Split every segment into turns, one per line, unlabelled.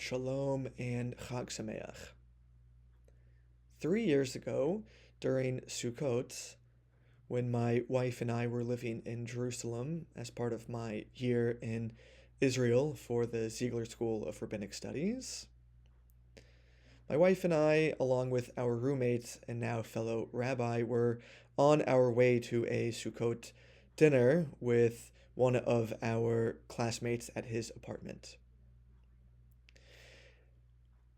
Shalom and Chag Sameach. 3 years ago, during Sukkot, when my wife and I were living in Jerusalem as part of my year in Israel for the Ziegler School of Rabbinic Studies, my wife and I, along with our roommate and now fellow rabbi, were on our way to a Sukkot dinner with one of our classmates at his apartment.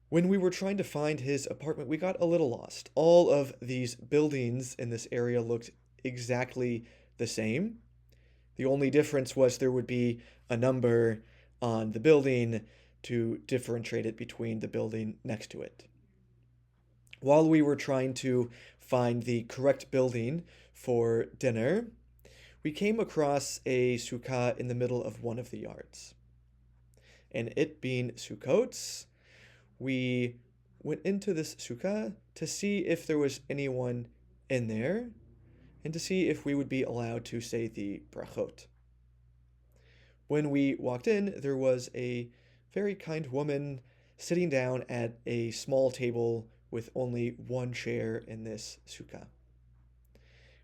When we were trying to find his apartment, we got a little lost. All of these buildings in this area looked exactly the same. The only difference was there would be a number on the building to differentiate it between the building next to it. While we were trying to find the correct building for dinner, we came across a sukkah in the middle of one of the yards. And it being Sukkot, we went into this sukkah to see if there was anyone in there and to see if we would be allowed to say the brachot. When we walked in, there was a very kind woman sitting down at a small table with only one chair in this sukkah.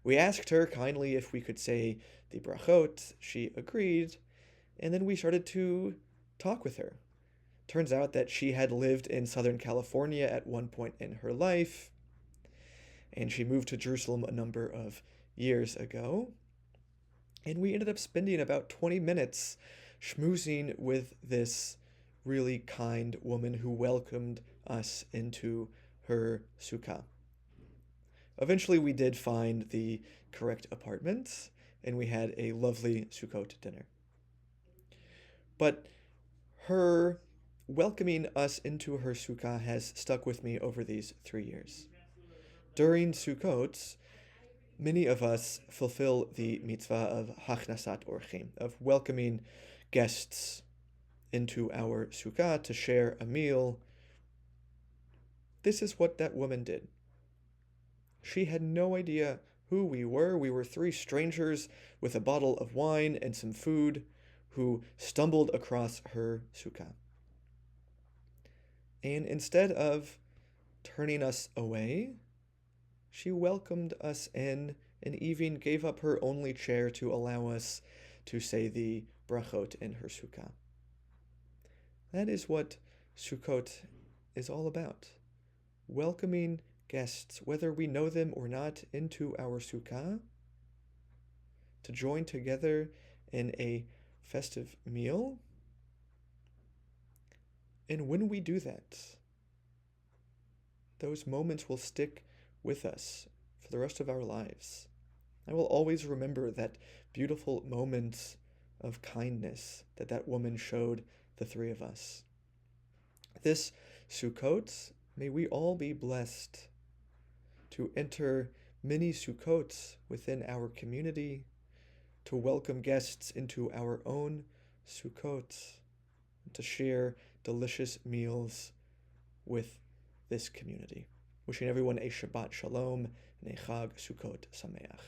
We asked her kindly if we could say the brachot. She agreed, and then we started to talk with her. Turns out that she had lived in Southern California at one point in her life, and she moved to Jerusalem a number of years ago. And we ended up spending about 20 minutes schmoozing with this really kind woman who welcomed us into her sukkah. Eventually, we did find the correct apartment, and we had a lovely Sukkot dinner. But her welcoming us into her sukkah has stuck with me over these 3 years. During Sukkot, many of us fulfill the mitzvah of hachnasat orchim, of welcoming guests into our sukkah to share a meal. This is what that woman did. She had no idea who we were. We were three strangers with a bottle of wine and some food who stumbled across her sukkah. And instead of turning us away, she welcomed us in and even gave up her only chair to allow us to say the brachot in her sukkah. That is what Sukkot is all about. Welcoming guests, whether we know them or not, into our sukkah to join together in a festive meal. And when we do that, those moments will stick with us for the rest of our lives. I will always remember that beautiful moment of kindness that woman showed the three of us. This Sukkot, may we all be blessed to enter many Sukkots within our community, to welcome guests into our own Sukkot, and to share delicious meals with this community. Wishing everyone a Shabbat Shalom and a Chag Sukkot Sameach.